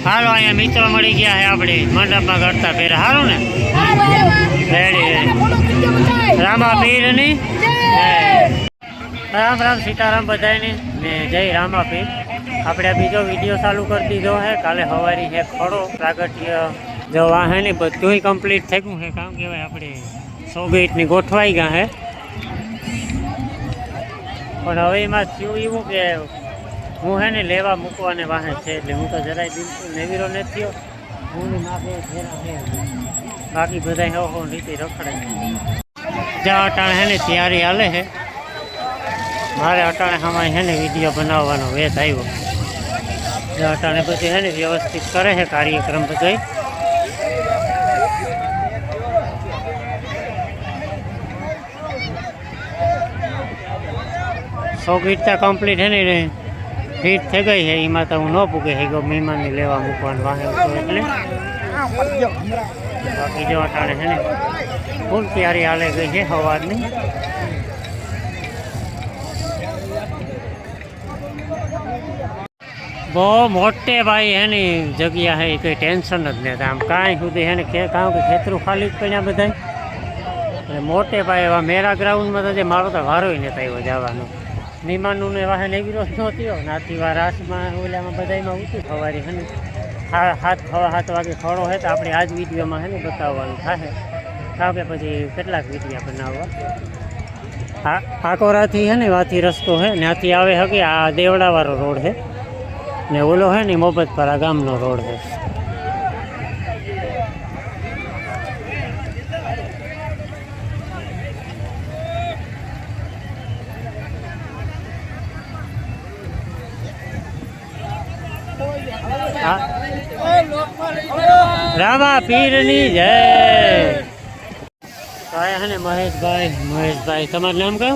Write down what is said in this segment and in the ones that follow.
હાલો અહીંયા મિત્રો મળી ગયા છે આપણે મંડપમાં કરતા પહેલા સારું ને રેડી રામા પીરની રામ રામ સીતારામ બધાને ને જય રામા પીર. આપણે બીજો વિડીયો ચાલુ કરી દીધો છે. કાલે સવારી છે ખડો પ્રાગટ્ય જો વાહે ને બધું કમ્પ્લીટ થઈ ગયું છે. કામ કહેવાય આપણે 100 ગેટની ગોઠવાઈ ગયા છે. પણ હવે એમાં થયું એવું કે હું હે ને લેવા મૂકવાને વાહે છે એટલે હું તો જરાય બિલકુલ નેવીરો નથી થયો. હું માપે બાકી બધા હો રીતે રખડાય જ્યાં અટાણે હે ને તૈયારી હાલે છે. મારે અટાણે હમાય છે ને વિડીયો બનાવવાનો વેત આવ્યો. જ્યાં અટાણે પછી છે ને વ્યવસ્થિત કરે છે કાર્યક્રમ બધો. સો ગીટતા કમ્પ્લીટ છે ને ફીટ થઈ ગઈ છે. એમાં તો હું ન પૂગે છે મહેમાનને લેવા મૂકવાનું વાહે એટલે બાકી જો અટાણે છે ને ફૂલ તૈયારી હાલે ગઈ છે સવારની. બહુ મોટે ભાઈ એની જગ્યા છે કંઈ ટેન્શન જ નહીં. આમ કાંઈ સુધી છે ને કારણ કે ખેતરું ખાલી જ પડ્યા બધા એટલે મોટે ભાઈ એવા મેરા ગ્રાઉન્ડમાં તો જે મારો તો વારોય નથી આવ્યો જવાનો. મહેમાનનું ને વાહન એવી રોજ નહોતી નાથી વાર રાસમાં ઓલામાં બધામાં ઊંચું સવારે છે ને 7 વાગે ખડો છે તો આપણે આ જ વિડીયોમાં છે ને બતાવવાનું થાય. કારણ કે પછી કેટલાક વિડીયો બનાવવા આકોરાથી છે ને વાથી રસ્તો છે ને ત્યાંથી આવે છે કે આ દેવડાવાળો રોડ છે ને ઓલો છે ને મોહબ્બતપરા ગામનો રોડ છે. રામા પીરની જય. આયા છે ને મહેશભાઈ તમારું નામ કહો?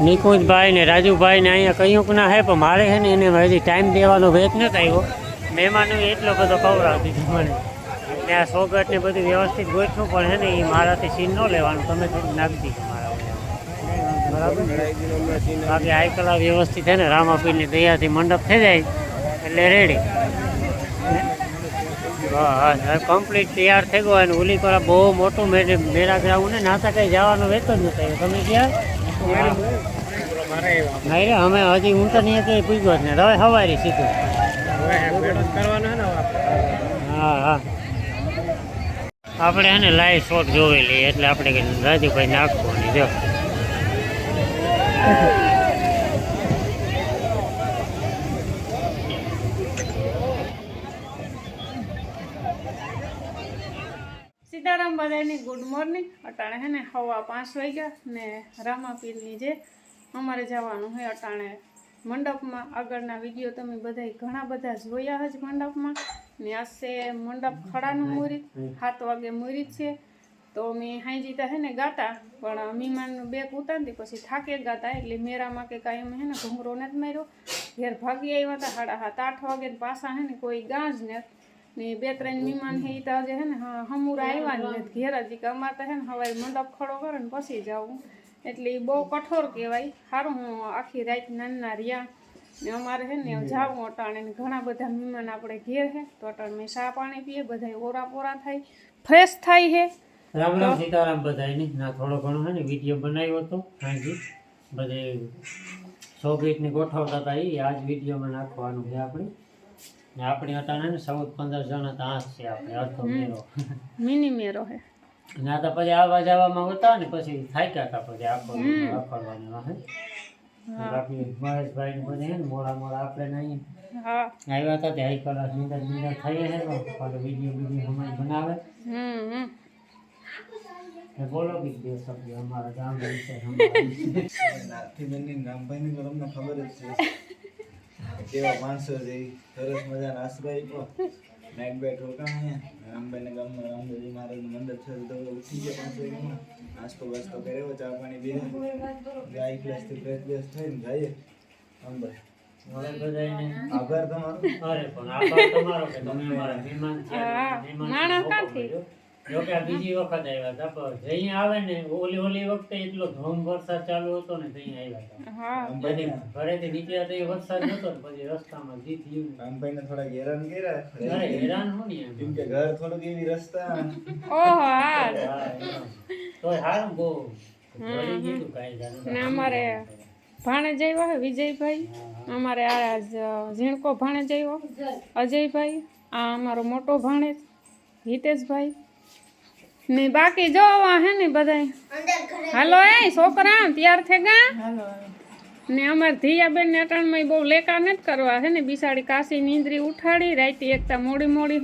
નિકુંજભાઈ ને રાજુભાઈ ને અહીંયા કયું ના હે પણ મારે છે ને એને હજી ટાઈમ દેવાનો વેત નથી આવ્યો. મહેમાનો એટલો બધો કવરાવ દીધો મને ને આ સોગટ ને બધું વ્યવસ્થિત ગોઠવું પણ છે ને એ મારાથી સીન ન લેવાનું તમે થોડું નાખી દીધું મારા બરાબર. બાકી આ કલા વ્યવસ્થિત છે ને રામાપીરની દયાથી મંડપ થઈ જાય એટલે રેડી. હા કમ્પ્લીટ તૈયાર થઈ ગયો અને ઓલી કોરા બહુ મોટું મેરા ગ્રાઉન્ડ ને નાતા કંઈ જવાનો વેત જ નથી આવ્યો. તમે ક્યાં નહીં રે અમે હજી હું તો નહીં કંઈ પૂછ્યો જ ને હવે સવારી સીધું. હા હા આપણે એને લાઈવ શોટ જોવેલી એટલે આપણે રાજુભાઈ નાખવાની જો. સીતારામ બધાની ગુડ મોર્નિંગ. અટાણે હે ને 5:15 વાગ્યા ને રામાપીરની જે અમારે જવાનું છે અટાણે મંડપમાં. આગળના વિડીયો તમે બધા ઘણા બધા જોયા જ મંડપમાં ને આશે મંડપ ખડાનું મુહૂર્ત 7 વાગે મુહૂર્ત છે. તો મેં હાઈજીતા હે ને ગાતા પણ મહેમાનનું બેગ ઉતારતી પછી થાકે ગાતા એટલે મેરામાં કે કાંઈ અમે હે ને ઘૂંઘરો નથી માર્યો. ઘેર ભાગી આવ્યા હતા 7:30 8 વાગે પાછા હે ને કોઈ ગાં જ ને 2-3 મહેમાન હે તો આજે હે ને હમુરા આવ્યા ને ઘેર હજી કે અમારે તો હે ને હવે મંડપ ખડો કરે ને પછી જાવું એટલે એ બહુ કઠોર કહેવાય. સારું હું આખી રાત નાના રહ્યા ને અમારે હે ને જાવું અટાણે ને ઘણા બધા મહેમાન આપણે ઘેર છે તો અટાણે મેં ચા પાણી પીએ બધા ઓરા પોરા થાય ફ્રેશ થાય છે. રામ રામ સીતારામ બધાની ના થોડો ઘણો છે ને વિડીયો બનાવ્યો હતો હાજી બધે 100 ગીટની ગોઠવતા હતા એ આજ વિડીયોમાં નાખવાનું છે આપણે. ને આપણે અટાણે ને 14-15 જણા તો આજ છે આપણે અડધો મેરો મિની મેરો છે ના તો પછી આવવા જવામાં હતા ને પછી થાક્યા હતા પછી આખો રખડવાની વાહે. બાકી મહેશભાઈ ને બધે ને મોડા આપણે નહીં આવ્યા હતા તે 1 કલાક નીંદર થઈ છે વિડીયો હમણાં બનાવે. બોલો બી બે શબ્દ અમારા ગામ વિશે નાથી બેનની રામભાઈની તમને ખબર જ છે કેવા માણસો છે. સરસ મજાના આશ્રય પણ નાઇટ બાઇટ રોકાણ રામભાઈના ગામમાં રામદેવજી મહારાજનું મંદિર છે તો ઉઠી ગયા 5 વાગ્યામાં નાસ્તો વાસ્તો કર્યો ચા પાણી પીધો ગાય ક્લાસથી ફ્રેશ બેસ થઈને જઈએ રામભાઈ. આભાર તમારો. અરે પણ આભાર તમારો કે તમે અમારા મહેમાન છે. જોકે આ બીજી વખત આવ્યા હતા પણ જઈ આવે ને ઓલી વખતે એટલો ધોમ વરસાદ ચાલુ હતો ને તઈ આવ્યા હતા. હા બધી ઘરેથી નીકળ્યા તો એ વરસાદ નતો ને પછી રસ્તામાં જી થયું ને. રામભાઈને થોડાક હેરાન કર્યા. અરે હેરાન હું ને એમ. કેમ કે ઘર થોડુંક એવી રસ્તા ઓહો હા હા, એમ. તોય હારું બહુ વળી ગયું કાંઈ જાણે. ને અમારે ભાણેજ આવ્યા હે વિજયભાઈ, અમારે આ ઝીણકો ભાણેજ આવ્યો અજયભાઈ, આ અમારો મોટો ભાણેજ હિતેશભાઈ ને બાકી જો હે ને બધાય. હાલો એ છોકરા તૈયાર થઈ ગયા ને અમારે ધીયાબેન ને અટાણમાં બહુ લેકા નથી કરવા છે ને બિસાડી કાશી નીંદરી ઉઠાડી રાતે એકતા મોડી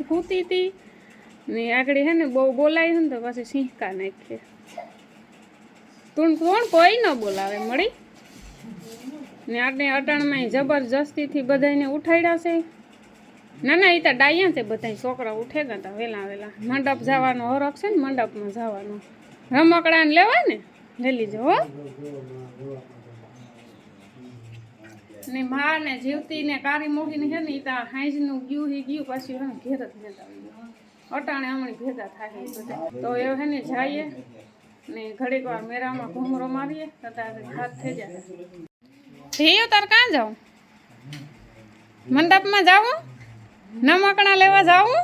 સૂતી હતી ને આગળ હે ને બહુ બોલાય છે ને તો પછી સિંહકા નાખીએ. તું કોણ કોઈ ન બોલાવે મળી ને આટલે અટાણમાં જબરજસ્તીથી બધાને ઉઠાડ્યા છે. ના ના એ તો ડાયા છે બધા છોકરા ઉઠે ગયા હતા વહેલા વહેલા. મંડપ જવાનો હરખ છે ને મંડપમાં જવાનો રમકડાને લેવાય ને લઈ લીજો હો. ને મા ને જીવતી ને કારી મોગીને છે ને એ તો હાંજનું ગયું પાછું હે ને ઘેર જ નતા અટાણે હમણાં ભેગા થાય એ બધા તો એ હે ને જઈએ ને ઘડીક વાર મેરામાં ઘૂમરો મારીએ તો તારે હાથ થઈ જાય. થયો તાર કાં જાઉં મંડપમાં જાવું નમકડા લેવા જાવું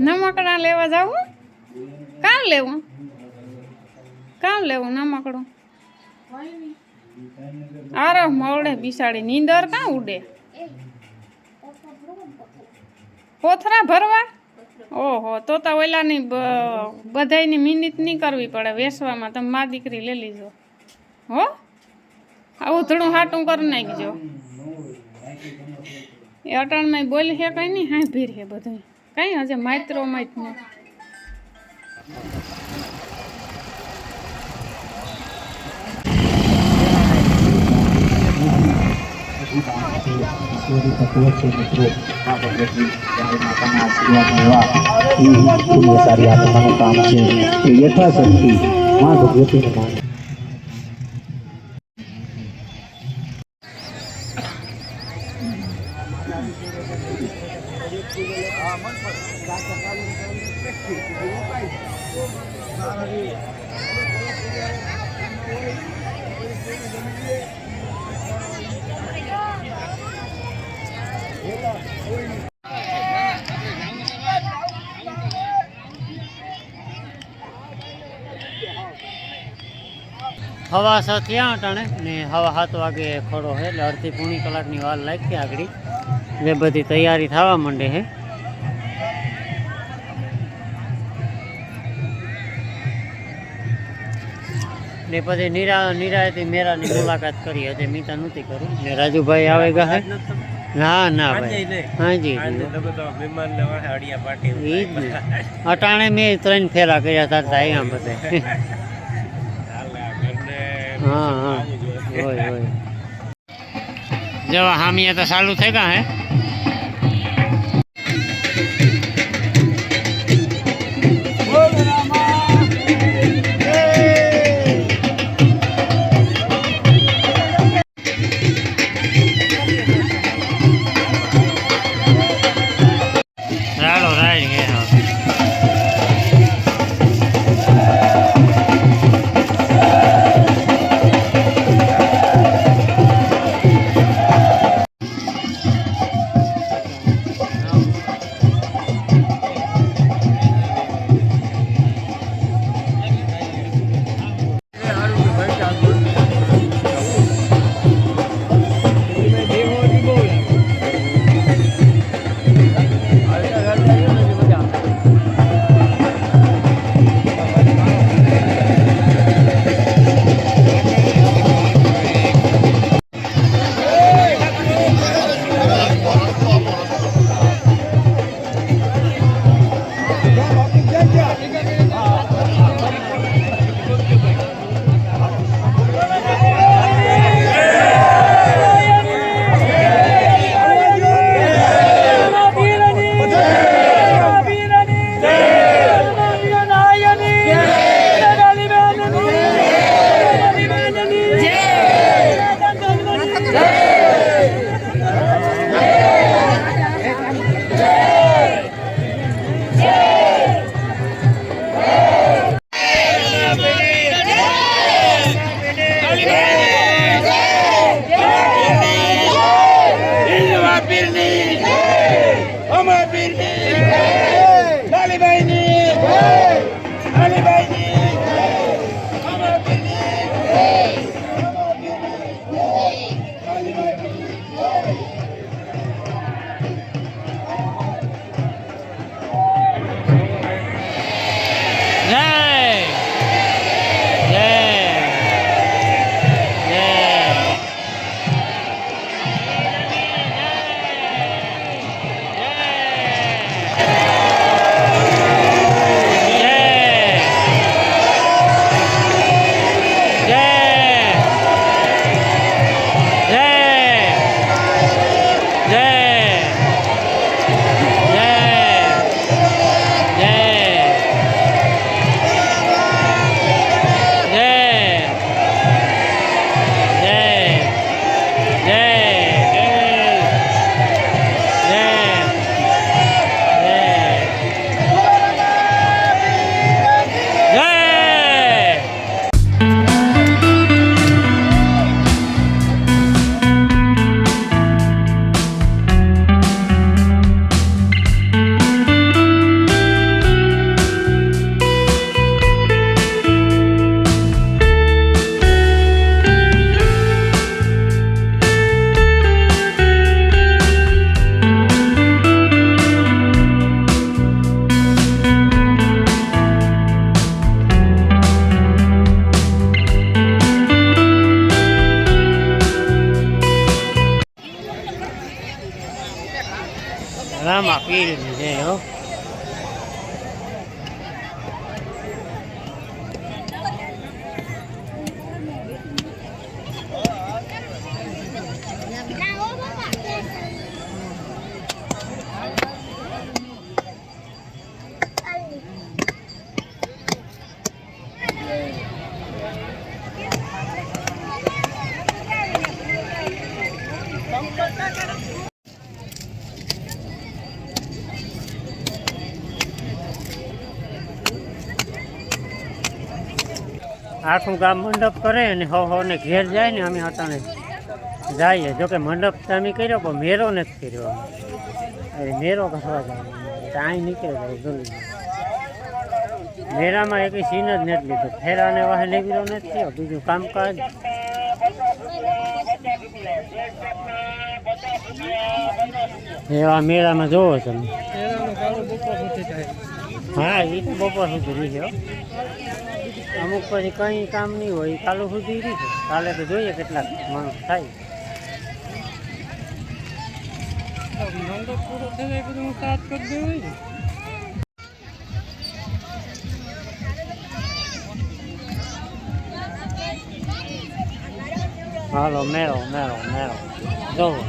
નમકડા લેવા જાવું કામ લેવું નમકડું આરો મોડે બિસાડી નીંદર કાં ઉડે પોથરા ભરવા. ઓહો તો ઓલાની બધાયની મિનિટ નહીં કરવી પડે વેસવામાં. તમે મા દીકરી લઈ લીજો હો. આવું થોડું હાટું કરી નાખજો. એ અટાણમાં બોલ છે કઈ નહીં હા ભીર છે બધું કઈ હજે માત્રો માત ને સારી આત્માનું કામ છે એ યથાશક્તિ માં ભગવતીને માન. હવા 6 થયા અટાણે ને હવા 7 વાગે ખડો છે એટલે અડધી પોણી કલાકની વાર લાગી આગળ એટલે બધી તૈયારી થવા માંડે છે. ને પછી નિરાયતી મેરાની મુલાકાત કરી હજી મીતા નહોતી કરી ને રાજુભાઈ આવે ગયા છે. ના ના ભાઈ હાજી ઈ જ ને અટાણે મેં 3 ફેરા કર્યા હતા અહીંયા બધે. હા હા હોય જવા હામિયા તો ચાલુ થઈ ગયા હે. રામા પીરની છે હો. આખું ગામ મંડપ કરે અને હો ને ઘેર જાય ને અમે અટાણે જઈએ. જોકે મંડપ તો અમે કર્યો પણ મેરો નથી કર્યો. હવે મેરો કરવા જાય અહીં નીકળે જાય જલ્દી. મેરામાં એક સીન જ નથી લીધો. ફેરાને વાહે લેવીરો નથી થયો. બીજું કામકાજ એવા મેળામાં જોવો તમે. હા એ તો બપોર સુધી રહી છે. અમુક પછી કંઈ કામ નહીં હોય કાલો સુધી રહી છે. કાલે તો જોઈએ કેટલાક માણસ થાય. પૂરો થઈ જાય બધું સ્ટાર્ટ કરી દેવું હોય ને. હાલો મેળો મેળો મેળો જોવો.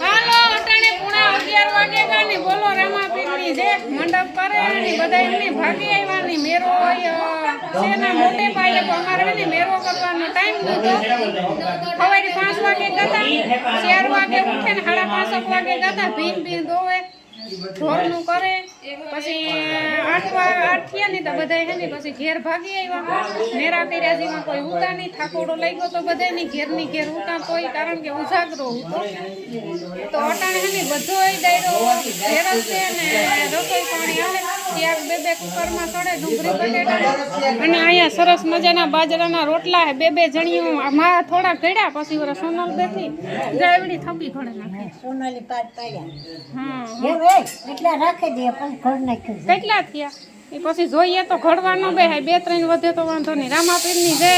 હાલો અટાણે પૂણા 11 વાગે ગાની બોલો રામાપીરની જે મંડપ કરે ને બધા એમની ભાગી આવ્યાની મેરો સેના મોટે પાયે અમારે ને મેરો કરવાનો ટાઈમ નતો. સવારે 5 વાગે ગાતા, 4 વાગે ઉઠે ને 5:30 વાગે ગાતા. ભીન દોવે ઢોરનું કરે પછી 8 થયા ને તો બધા હે ને પછી ઘેર ભાગી આવ્યા. મેરા કર્યા જેમાં કોઈ ઉતા નહીં. થાકોડો લઈ ગયો તો બધાની ઘેર ઉતા કોઈ કારણ કે ઉજાગરો હતો. તો અટાણે હે ને બધોય દાયરો ઘેર જ છે ને રસોઈ પાણી આવે. ક્યાંક બે કુકરમાં ચડે ડુંગળી બટેટા અને અહીંયા સરસ મજાના બાજરાના રોટલા હે. બે જણીઓ માં થોડા ઘડ્યા પછી ઓરા સોનલ બેઠી જાવડી થપી ઘડે નાખે. સોનાલી પાટ પાડ્યા હા એટલા રાખી દે પણ ઘર નાખ્યું કેટલા થયા એ પછી જોઈએ તો ઘડવાનો બે 2-3 વધે તો વાંધો નહીં. રામાપીરની જે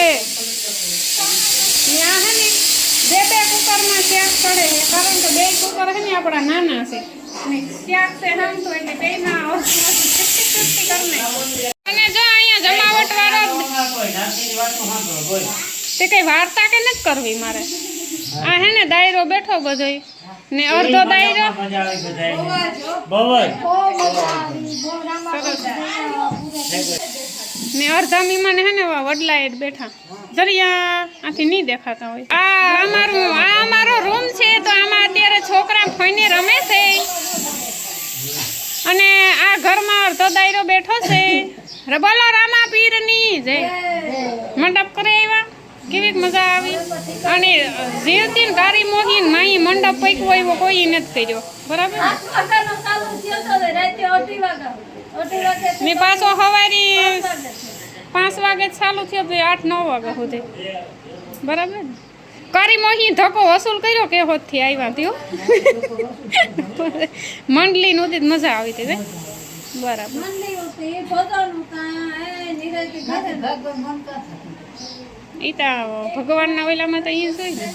ત્યાં હે ને બે કુકરમાં શાક ચડે છે કારણ કે 2 કુકર છે ને આપણા નાના છે અને શાક છે નામ તો એટલે બેના અને જો અહીંયા જમાવટ વાળો તે કઈ વાર્તા કે નથી કરવી મારે. આ હે ને દાયરો બેઠો બધોય ને અડધો દાયરો ને અડધા મીમાન હે ને વડલા એડ બેઠા જરિયા આથી નહીં દેખાતા હોય. આ અમારો રૂમ છે તો આમાં અત્યારે છોકરા ફોઈને રમે છે અને આ ઘરમાં અડધો દાયરો બેઠો છે. બોલો રામાપીરની જય. મંડપ કરે આવ્યા કેવી મજા આવી. અને જીવતી ને કારી મોગી ને માઈ મંડપ પૈકવો એવો કોઈ નથી કર્યો. બરાબર મેં પાછો સવારી 5 વાગે ચાલુ થયો તો 8-9 વાગ્યા સુધી. બરાબર ને કરી મોહી ધક્કો વસૂલ કર્યો કે હોતથી આવ્યા ત્યો મંડલી નહોતી મજા આવી હતી. બરાબર એ તો ભગવાનના ઓલામાં તો અહીંયા જોઈ ને.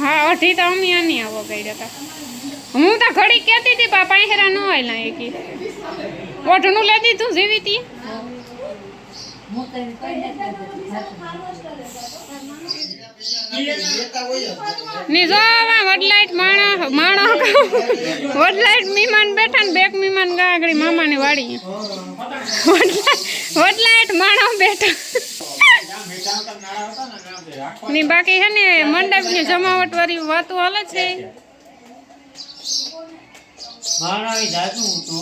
હા 2:30 તો અમે આની આવો કર્યા હતા. હું તો ઘડી કહેતી હતી પા પાંહેરા ન આવેલા એકી ઓઢણું લઈ દીધું જેવી હતી. ની જો વડલાઈટ માણો વડલાઈટ મીમાન બેઠા ને બેક મીમાન ગાગડી મામાની વાડી વડલાઈટ માણો બેઠા ની બાકી હે ને મંડપ ની જમાવટ વાળી વાતો હાલે છે. મારા જાજુ તો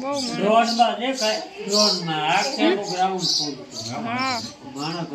બહુ ડ્રોન માં દેખાય ડ્રોન માં આખે ગ્રાઉન્ડ ફૂલ હા માણસ